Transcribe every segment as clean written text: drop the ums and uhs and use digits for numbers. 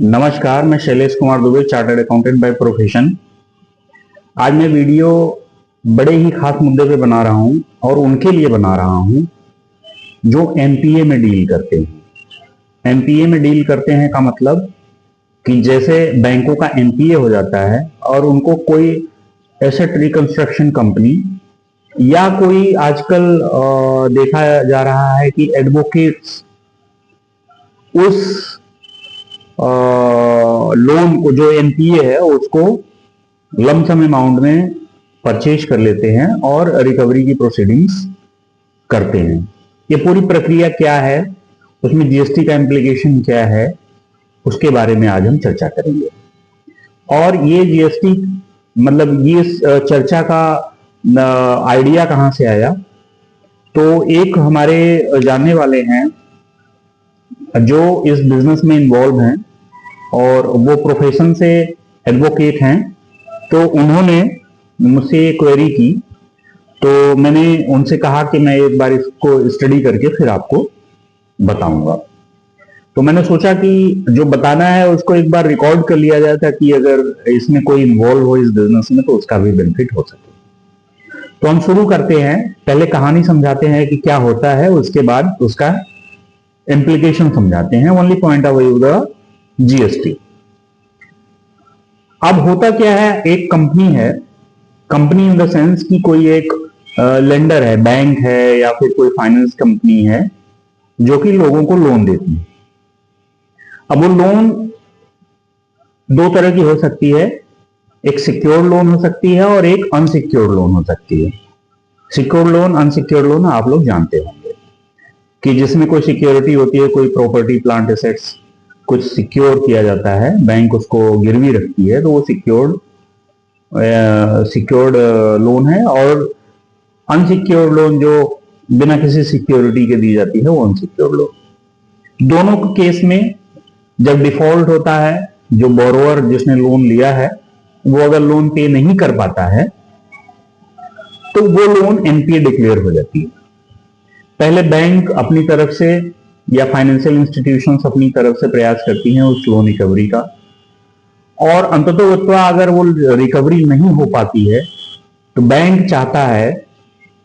नमस्कार, मैं Shailesh Kumar Dubey, chartered accountant by profession. आज मैं वीडियो बड़े ही खास मुद्दे पे बना रहा हूं और उनके लिए बना रहा हूं जो एनपीए में डील करते हैं। एनपीए में डील करते हैं का मतलब कि जैसे बैंकों का एनपीए हो जाता है और उनको कोई एसेट रिकंस्ट्रक्शन कंपनी या कोई आजकल देखा जा रहा है कि एडवोकेट्स उस लोन को जो एनपीए है उसको लमसम अमाउंट में परचेज कर लेते हैं और रिकवरी की प्रोसीडिंग्स करते हैं। ये पूरी प्रक्रिया क्या है, उसमें जीएसटी का इम्प्लीकेशन क्या है, उसके बारे में आज हम चर्चा करेंगे। और ये जीएसटी मतलब ये चर्चा का आइडिया कहां से आया, तो एक हमारे जानने वाले हैं जो इस बिजनेस में इन्वॉल्व हैं और वो प्रोफेशन से एडवोकेट हैं। तो उन्होंने मुझसे क्वेरी की, तो मैंने उनसे कहा कि मैं एक बार इसको स्टडी करके फिर आपको बताऊंगा। तो मैंने सोचा कि जो बताना है उसको एक बार रिकॉर्ड कर लिया जाए ताकि अगर इसमें कोई इन्वॉल्व हो इस बिजनेस में तो उसका भी बेनिफिट हो सके। तो हम शुरू करते हैं, पहले कहानी समझाते हैं कि क्या होता है, उसके बाद उसका इम्प्लीकेशन समझाते हैं। Only point of view the GST. अब होता क्या है, एक कंपनी है, कंपनी इन द सेंस कि कोई एक लेंडर है, बैंक है या फिर कोई फाइनेंस कंपनी है जो कि लोगों को लोन देती है। अब वो लोन दो तरह की हो सकती है, एक सिक्योर लोन हो सकती है और एक अनसिक्योर्ड लोन हो सकती है। सिक्योर लोन, अनसिक्योर्ड लोन आप लोग जानते होंगे कि जिसमें कोई सिक्योरिटी होती है, कोई प्रॉपर्टी, प्लांट, एसेट्स कुछ सिक्योर किया जाता है, बैंक उसको गिरवी रखती है, तो वो सिक्योर्ड लोन है। और अनसिक्योर्ड लोन जो बिना किसी सिक्योरिटी के दी जाती है वो अनसिक्योर्ड लोन। दोनों केस में जब डिफॉल्ट होता है, जो बोरोवर जिसने लोन लिया है वो अगर लोन पे नहीं कर पाता है तो वो लोन एनपीए डिक्लेयर हो जाती है। पहले बैंक अपनी तरफ से या फाइनेंशियल इंस्टीट्यूशंस अपनी तरफ से प्रयास करती हैं उस लोन रिकवरी का, और अंततः अगर वो रिकवरी नहीं हो पाती है तो बैंक चाहता है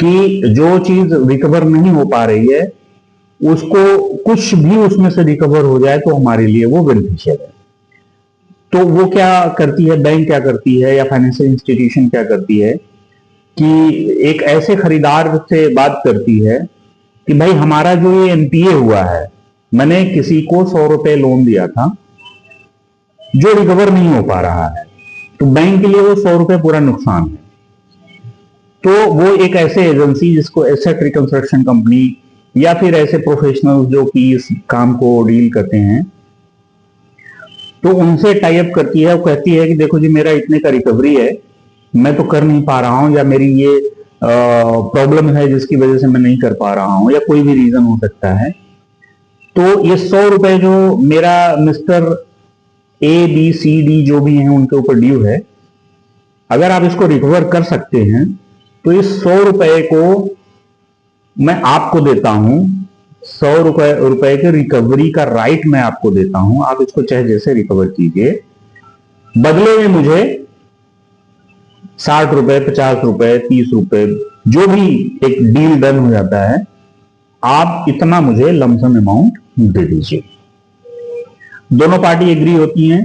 कि जो चीज रिकवर नहीं हो पा रही है उसको कुछ भी उसमें से रिकवर हो जाए तो हमारे लिए वो बेनिफिशियल है। तो वो क्या करती है, बैंक क्या करती है या फाइनेंशियल इंस्टीट्यूशन क्या करती है कि एक ऐसे खरीदार से बात करती है कि भाई हमारा जो ये एनपीए हुआ है, मैंने किसी को 100 रुपए लोन दिया था जो रिकवर नहीं हो पा रहा है, तो बैंक के लिए वो 100 रुपए पूरा नुकसान है। तो वो एक ऐसे एजेंसी जिसको एसेट रिकंस्ट्रक्शन कंपनी या फिर ऐसे प्रोफेशनल जो कि इस काम को डील करते हैं, तो उनसे टाई अप करती है। वो कहती है कि देखो जी, मेरा इतने का रिकवरी है, मैं तो कर नहीं पा रहा हूं, या मेरी ये प्रॉब्लम है जिसकी वजह से मैं नहीं कर पा रहा हूं, या कोई भी रीजन हो सकता है। तो ये 100 रुपए जो मेरा mister A B C D जो भी हैं उनके ऊपर ड्यू है, अगर आप इसको रिकवर कर सकते हैं तो इस 100 रुपए को मैं आपको देता हूं। 100 रुपए के रिकवरी का राइट मैं आपको देता हूं, आप इसको चाहे जैसे रिकवर कीजिए। बदले में मुझे 60 रुपए, 50 रुपए, 30 रुपए, जो भी एक डील डन हो जाता है, आप इतना मुझे लमसम अमाउंट दे दीजिए। दोनों पार्टी एग्री होती हैं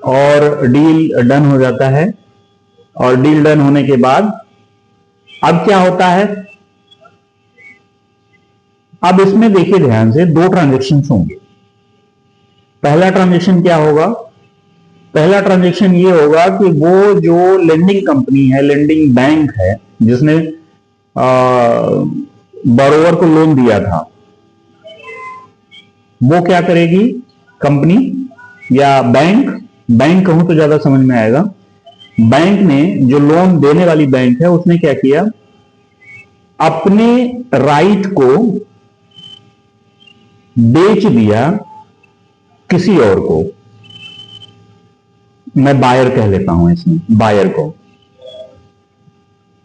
और डील डन हो जाता है। और डील डन होने के बाद अब क्या होता है, अब इसमें देखिए ध्यान से, दो ट्रांजेक्शन होंगे। पहला ट्रांजेक्शन क्या होगा, पहला ट्रांजेक्शन ये होगा कि वो जो लेंडिंग कंपनी है, लेंडिंग बैंक है, जिसने बोरोवर को लोन दिया था, वो क्या करेगी, कंपनी या बैंक, बैंक कहूं तो ज्यादा समझ में आएगा, बैंक ने, जो लोन देने वाली बैंक है, उसने क्या किया, अपने राइट को बेच दिया किसी और को। मैं बायर कह लेता हूं इसमें, बायर को,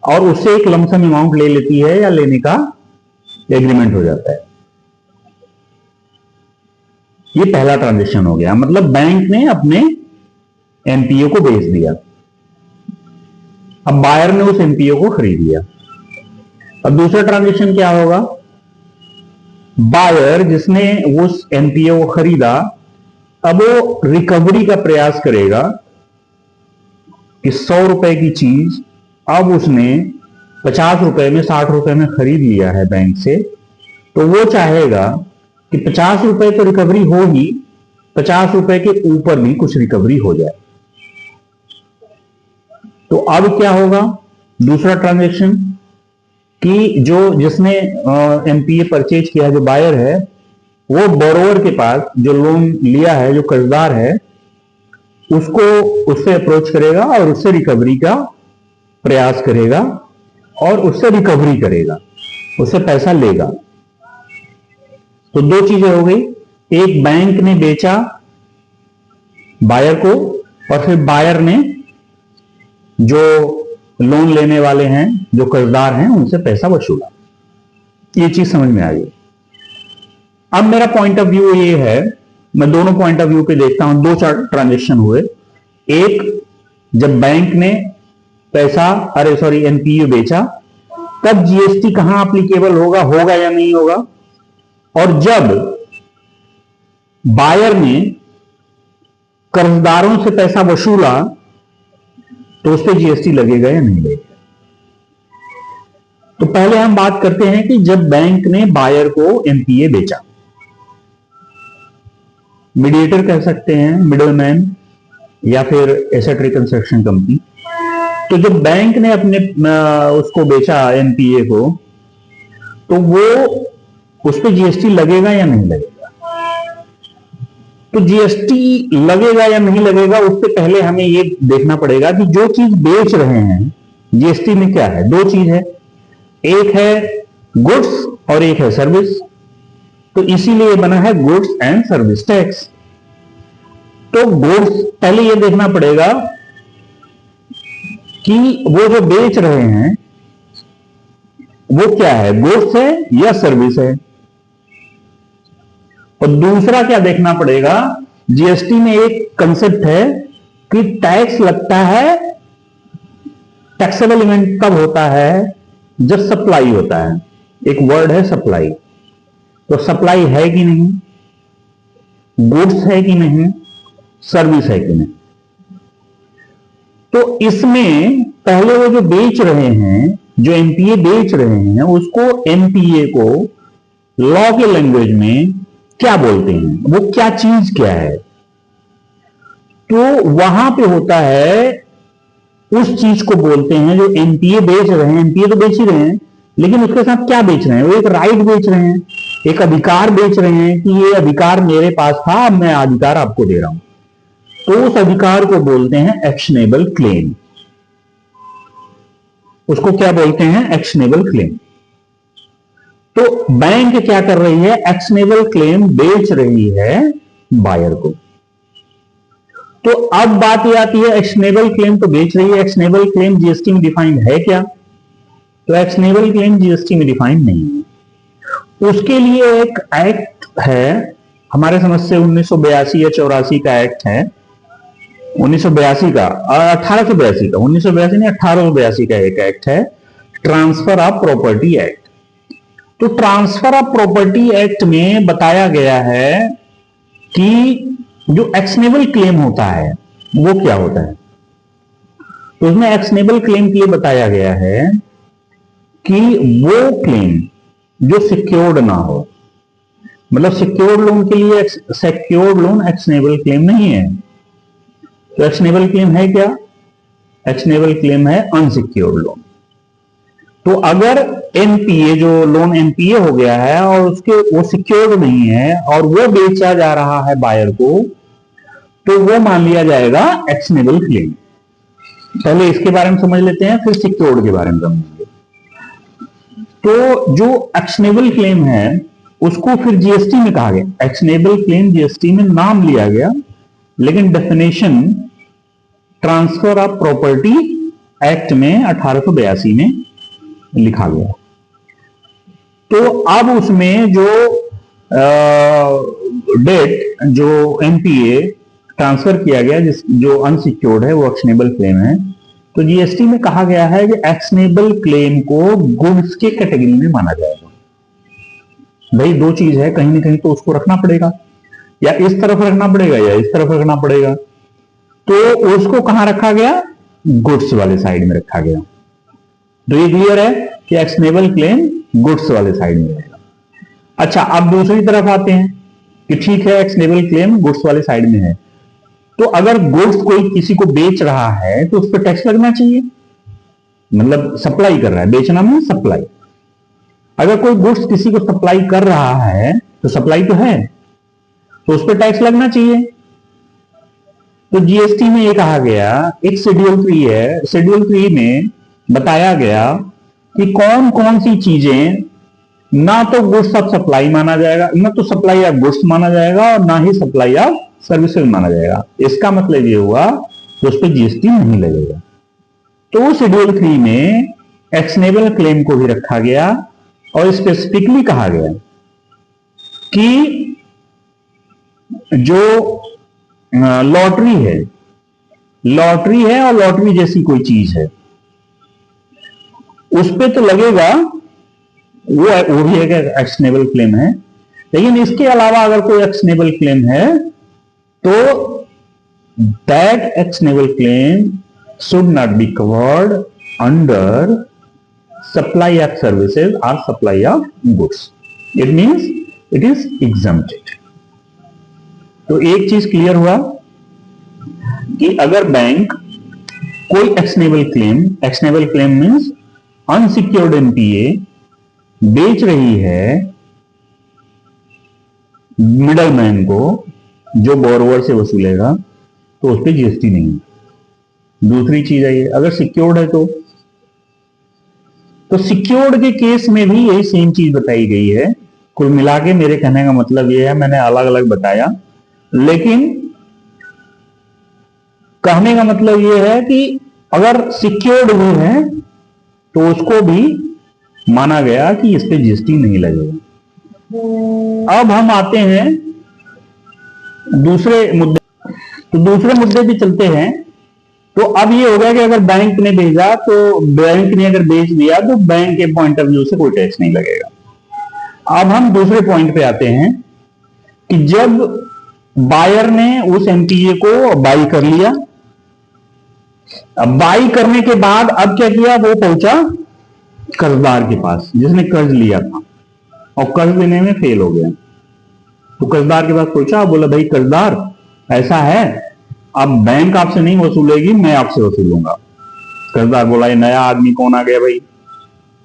और उससे एक लमसम अमाउंट ले लेती है या लेने का एग्रीमेंट हो जाता है। ये पहला ट्रांजेक्शन हो गया, मतलब बैंक ने अपने एनपीए को बेच दिया, अब बायर ने उस एनपीए को खरीद लिया। अब दूसरा ट्रांजेक्शन क्या होगा, बायर जिसने उस एनपीए को खरीदा, अब वो रिकवरी का प्रयास करेगा कि 100 रुपए की चीज अब उसने 50 रुपए में 60 रुपए में खरीद लिया है बैंक से, तो वो चाहेगा कि 50 रुपए तो रिकवरी हो ही, 50 रुपए के ऊपर भी कुछ रिकवरी हो जाए। तो अब क्या होगा, दूसरा ट्रांजैक्शन कि जो जिसने एनपीए परचेज किया, जो बायर है, वो बोरोवर के पास जो लोन लिया है, जो कर्जदार है, उसको उससे अप्रोच करेगा और उससे रिकवरी का प्रयास करेगा और उससे रिकवरी करेगा, उससे पैसा लेगा। तो दो चीजें हो गई, एक बैंक ने बेचा बायर को और फिर बायर ने जो लोन लेने वाले हैं, जो कर्जदार हैं, उनसे पैसा वसूला। ये चीज समझ में आ गई। अब मेरा पॉइंट ऑफ व्यू ये है, मैं दोनों पॉइंट ऑफ व्यू पे देखता हूं। दो चार ट्रांजेक्शन हुए, एक जब बैंक ने एनपीए बेचा, तब जीएसटी कहां एप्लीकेबल होगा या नहीं होगा, और जब बायर ने कर्जदारों से पैसा वसूला तो उस पर जीएसटी लगेगा या नहीं लगेगा। तो पहले हम बात करते हैं कि जब बैंक ने बायर को एनपीए बेचा, मीडिएटर कह सकते हैं, मिडलमैन, या फिर एसेट रिकंस्ट्रक्शन कंपनी। तो जब बैंक ने अपने उसको बेचा एनपीए को, तो वो उस पर जीएसटी लगेगा या नहीं लगेगा। तो जीएसटी लगेगा या नहीं लगेगा, उससे पहले हमें ये देखना पड़ेगा कि जो चीज बेच रहे हैं, जीएसटी में क्या है, दो चीज है, एक है गुड्स और एक है सर्विस। तो इसीलिए बना है गुड्स एंड सर्विस टैक्स। तो गुड्स, पहले यह देखना पड़ेगा कि वो जो बेच रहे हैं वो क्या है, गुड्स है या सर्विस है। और दूसरा क्या देखना पड़ेगा, जीएसटी में एक कंसेप्ट है कि टैक्स लगता है, टैक्सेबल इवेंट कब होता है, जब सप्लाई होता है। एक वर्ड है सप्लाई। तो सप्लाई है कि नहीं, गुड्स है कि नहीं, सर्विस है कि नहीं। तो इसमें पहले वो जो बेच रहे हैं, जो एनपीए बेच रहे हैं, उसको एनपीए को लॉ के लैंग्वेज में क्या बोलते हैं, वो क्या चीज क्या है। तो वहां पे होता है, उस चीज को बोलते हैं जो एनपीए बेच रहे हैं। एनपीए तो बेच ही रहे हैं, लेकिन उसके साथ क्या बेच रहे हैं, वो एक राइट बेच रहे हैं, एक अधिकार बेच रहे हैं कि ये अधिकार मेरे पास था, अब मैं अधिकार आपको दे रहा हूं। तो उस अधिकार को बोलते हैं एक्शनेबल क्लेम। उसको क्या बोलते हैं, एक्शनेबल क्लेम। तो बैंक क्या कर रही है, एक्शनेबल क्लेम बेच रही है बायर को। तो अब बात यह आती है, एक्शनेबल क्लेम तो बेच रही है, एक्शनेबल क्लेम जीएसटी में डिफाइंड है क्या। तो एक्शनेबल क्लेम जीएसटी में डिफाइंड नहीं है। उसके लिए एक एक्ट है, हमारे समझ से 1982 या 84 का एक्ट है, 1982 का, 1882 का, 1982 नहीं 1882 का एक एक्ट है, ट्रांसफर ऑफ प्रॉपर्टी एक्ट। तो ट्रांसफर ऑफ प्रॉपर्टी एक्ट में बताया गया है कि जो एक्शनेबल क्लेम होता है वो क्या होता है। तो उसमें एक्शनेबल क्लेम के लिए बताया गया है कि वो क्लेम जो सिक्योर्ड ना हो, मतलब सिक्योर्ड लोन के लिए सिक्योर्ड लोन एक्शनेबल क्लेम नहीं है। तो एक्शनेबल क्लेम है क्या, एक्शनेबल क्लेम है अनसिक्योर्ड लोन। तो अगर एनपीए, जो लोन एनपीए हो गया है और उसके वो सिक्योर्ड नहीं है और वो बेचा जा रहा है बायर को, तो वो मान लिया जाएगा एक्शनेबल क्लेम। पहले इसके बारे में समझ लेते हैं, फिर सिक्योर्ड के बारे में समझेंगे। तो जो एक्शनेबल क्लेम है उसको फिर जीएसटी में कहा गया, एक्शनेबल क्लेम जीएसटी में नाम लिया गया, लेकिन definition transfer of property act में 1882 में लिखा गया। तो अब उसमें जो डेट जो एनपीए ट्रांसफर किया गया, जिस जो अनसिक्योर्ड है, वो एक्शनेबल क्लेम है। तो जीएसटी में कहा गया है कि एक्शनेबल क्लेम को गुड्स के कैटेगरी में माना जाएगा। भाई दो चीज है, कहीं ना कहीं तो उसको रखना पड़ेगा, या इस तरफ रखना पड़ेगा या इस तरफ रखना पड़ेगा। तो उसको कहां रखा गया? गुड्स वाले साइड में रखा गया। तो ये क्लियर है कि एक्शनेबल क्लेम गुड्स वाले साइड में रहेगा। अच्छा, अब दूसरी तरफ आते हैं कि ठीक है, एक्शनेबल क्लेम गुड्स वाले साइड में है, तो अगर गुड्स कोई किसी को बेच रहा है तो उस पर टैक्स लगना चाहिए। मतलब सप्लाई कर रहा है, बेचना में सप्लाई। अगर कोई गुड्स किसी को सप्लाई कर रहा है तो सप्लाई तो है, तो उस पर टैक्स लगना चाहिए। तो जीएसटी में ये कहा गया, एक शेड्यूल 3 है, शेड्यूल 3 में बताया गया कि कौन कौन सी चीजें ना तो गुड्स ऑफ सप्लाई माना जाएगा, ना तो सप्लाई ऑफ गुड्स माना जाएगा, और ना ही सप्लाई ऑफ सर्विसेज माना जाएगा। इसका मतलब ये हुआ कि उस पर जीएसटी नहीं लगेगा। तो शेड्यूल 3 में एक्शनेबल क्लेम को भी रखा गया और स्पेसिफिकली कहा गया कि जो लॉटरी है, लॉटरी है और लॉटरी जैसी कोई चीज है, उस पे तो लगेगा, वो भी एक एक्शनेबल क्लेम है। लेकिन इसके अलावा अगर कोई एक्शनेबल क्लेम है तो that actionable claim should not be covered under supply of services और supply of goods. It means it is exempted. तो एक चीज क्लियर हुआ कि अगर बैंक कोई actionable claim means unsecured NPA बेच रही है मिडलमैन को, जो बोरोवर से वसूलेगा, तो उस पर जीएसटी नहीं है। दूसरी चीज है ये, अगर सिक्योर्ड है तो सिक्योर्ड के केस में भी यही सेम चीज बताई गई है। कुल मिला के मेरे कहने का मतलब ये है, मैंने अलग अलग बताया, लेकिन कहने का मतलब ये है कि अगर सिक्योर्ड भी है तो उसको भी माना गया कि इस पे जीएसटी नहीं लगेगा। अब हम आते हैं दूसरे मुद्दे, तो दूसरे मुद्दे पे चलते हैं। तो अब ये हो गया कि अगर बैंक ने भेजा, तो बैंक ने अगर बेच दिया तो बैंक के पॉइंट ऑफ व्यू से कोई टैक्स नहीं लगेगा। अब हम दूसरे पॉइंट पे आते हैं कि जब बायर ने उस एनपीए को बाई कर लिया, अब बाई करने के बाद अब क्या किया, वो पहुंचा कर्जदार के पास जिसने कर्ज लिया था, और कर्ज देने में फेल हो गया। तो कर्जदार के पास पहुंचा, बोला भाई कर्जदार ऐसा है, अब बैंक आपसे नहीं वसूलेगी, मैं आपसे वसूलूंगा। कर्जदार बोला ये नया आदमी कौन आ गया भाई?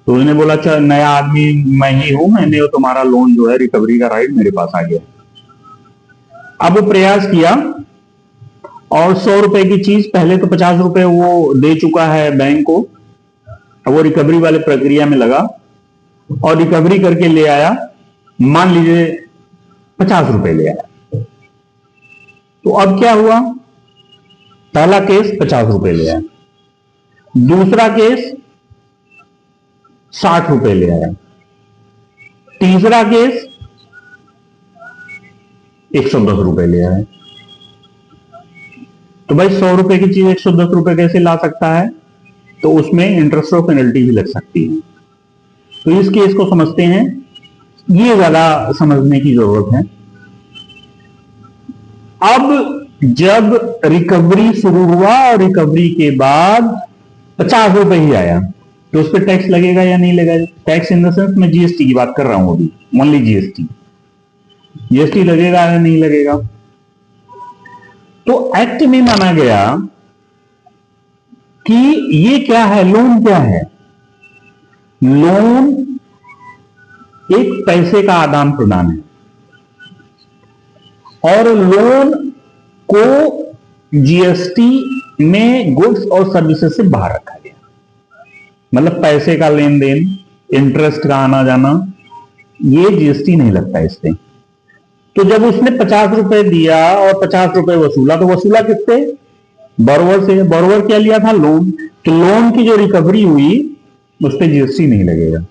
तो उसने बोला अच्छा नया आदमी मैं ही हूं, मैंने वो तुम्हारा लोन जो है रिकवरी का राइट मेरे पास आ गया। अब वो प्रयास किया और 100 रुपए की चीज, पहले तो 50 रुपए वो दे चुका है बैंक को, अब वो रिकवरी वाले प्रक्रिया में लगा और रिकवरी करके ले आया, मान लीजिए 50 रुपए ले आया। तो अब क्या हुआ, पहला केस 50 रुपए ले आया, दूसरा केस 60 रुपए ले आया, तीसरा केस 110 रुपए ले आया। तो भाई 100 रुपए की चीज 110 रुपए कैसे ला सकता है? तो उसमें इंटरेस्ट और पेनल्टी भी लग सकती है। तो इस केस को समझते हैं, ये ज्यादा समझने की जरूरत है। अब जब रिकवरी शुरू हुआ और रिकवरी के बाद 50 रुपए ही आया, तो उस पर टैक्स लगेगा या नहीं लगेगा? टैक्स इन द सेंस मैं जीएसटी की बात कर रहा हूं अभी, ओनली जीएसटी। जीएसटी लगेगा या नहीं लगेगा? तो एक्ट में माना गया कि ये क्या है, लोन क्या है? लोन एक पैसे का आदान प्रदान है, और लोन को जीएसटी में गुड्स और सर्विसेज से बाहर रखा गया। मतलब पैसे का लेन देन, इंटरेस्ट का आना जाना, ये जीएसटी नहीं लगता इस पे। तो जब उसने 50 रुपए दिया और 50 रुपए वसूला, तो वसूला किससे? बोरोवर से। बोरोवर क्या लिया था? लोन। तो लोन की जो रिकवरी हुई उस पर जीएसटी नहीं लगेगा।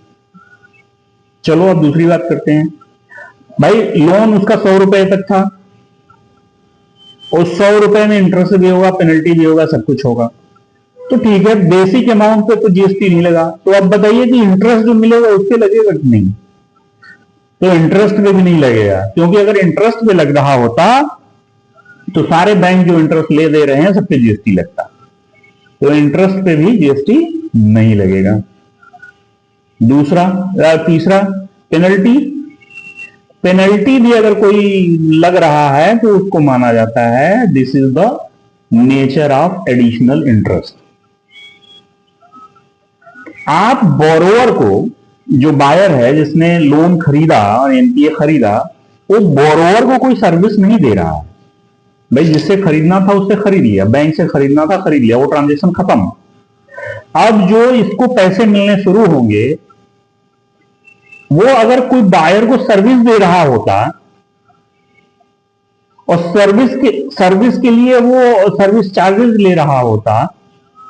चलो अब दूसरी बात करते हैं। भाई लोन उसका 100 रुपए तक था, उस 100 रुपए में इंटरेस्ट भी होगा, पेनल्टी भी होगा, सब कुछ होगा, तो ठीक है, बेसिक अमाउंट पे तो जीएसटी नहीं लगा। तो अब बताइए कि इंटरेस्ट जो मिलेगा उससे लगेगा कि नहीं? तो इंटरेस्ट पे भी नहीं लगेगा, क्योंकि अगर इंटरेस्ट पे लग रहा होता तो सारे बैंक जो इंटरेस्ट ले दे रहे हैं सब पे जीएसटी लगता, तो इंटरेस्ट पे भी जीएसटी नहीं लगेगा। दूसरा तीसरा, पेनल्टी। पेनल्टी भी अगर कोई लग रहा है तो उसको माना जाता है this is the nature of additional interest. आप बोरोवर को, जो बायर है जिसने लोन खरीदा और एनपीए खरीदा, वो बोरोवर को कोई सर्विस नहीं दे रहा है। भाई जिससे खरीदना था उससे खरीद लिया, बैंक से खरीदना था खरीद लिया, वो ट्रांजेक्शन खत्म। अब जो इसको पैसे मिलने शुरू होंगे, वो अगर कोई बायर को सर्विस दे रहा होता और सर्विस के लिए वो सर्विस चार्जेस ले रहा होता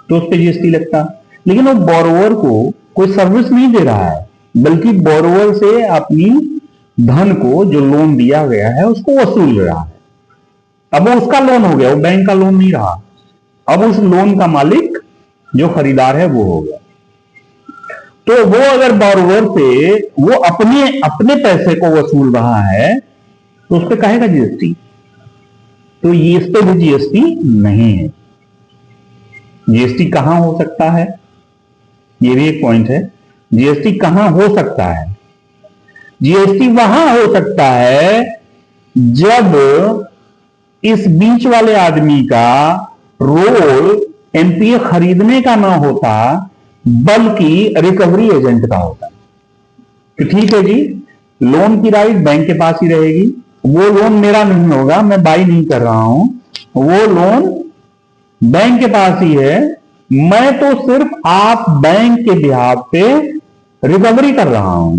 तो उस पर जीएसटी लगता। लेकिन वो बोरोवर को कोई सर्विस नहीं दे रहा है, बल्कि बोरोवर से अपनी धन को, जो लोन दिया गया है, उसको वसूल रहा है। अब वो उसका लोन हो गया, वो बैंक का लोन नहीं रहा। अब उस लोन का मालिक जो खरीदार है वो हो गया। तो वो अगर बोरोवर से वो अपने अपने पैसे को वसूल रहा है तो उस पर कहेगा जीएसटी, तो ये इस पे भी जीएसटी नहीं है। जीएसटी कहां हो सकता है, ये भी एक पॉइंट है। जीएसटी कहां हो सकता है? जीएसटी वहां हो सकता है जब इस बीच वाले आदमी का रोल एनपीए खरीदने का ना होता, बल्कि रिकवरी एजेंट का होता। कि ठीक है जी, लोन की राइट बैंक के पास ही रहेगी, वो लोन मेरा नहीं होगा, मैं बाई नहीं कर रहा हूं, वो लोन बैंक के पास ही है, मैं तो सिर्फ आप बैंक के बिहाफ पे रिकवरी कर रहा हूं।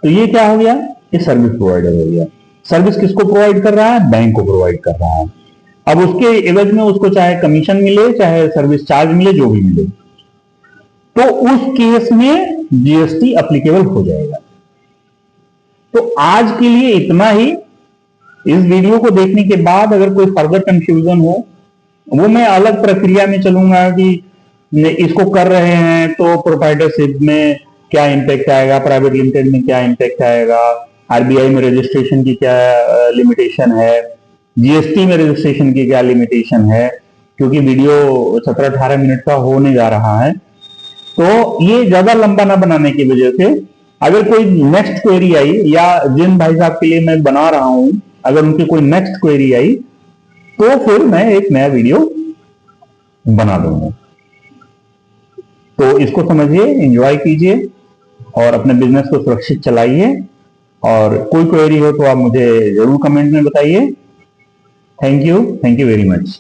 तो ये क्या हो गया? ये सर्विस प्रोवाइडर हो गया। सर्विस किसको प्रोवाइड कर रहा है? बैंक को प्रोवाइड कर रहा है। अब उसके एवज में उसको चाहे कमीशन मिले, चाहे सर्विस चार्ज मिले, जो भी मिले, तो उस केस में जीएसटी अप्लीकेबल हो जाएगा। तो आज के लिए इतना ही। इस वीडियो को देखने के बाद अगर कोई फर्दर कंफ्यूजन हो, वो मैं अलग प्रक्रिया में चलूंगा कि इसको कर रहे हैं तो प्रोप्राइटरशिप में क्या इंपैक्ट आएगा, प्राइवेट लिमिटेड में क्या इंपैक्ट आएगा, आरबीआई में रजिस्ट्रेशन की क्या लिमिटेशन है, जीएसटी में रजिस्ट्रेशन की क्या लिमिटेशन है, क्योंकि वीडियो 17-18 मिनट का होने जा रहा है। तो ये ज्यादा लंबा ना बनाने की वजह से अगर कोई नेक्स्ट क्वेरी आई, या जिन भाई साहब के लिए मैं बना रहा हूं, अगर उनकी कोई नेक्स्ट क्वेरी आई तो फिर मैं एक नया वीडियो बना दूंगा। तो इसको समझिए, एंजॉय कीजिए और अपने बिजनेस को सुरक्षित चलाइए। और कोई क्वेरी हो तो आप मुझे जरूर कमेंट में बताइए। Thank you very much.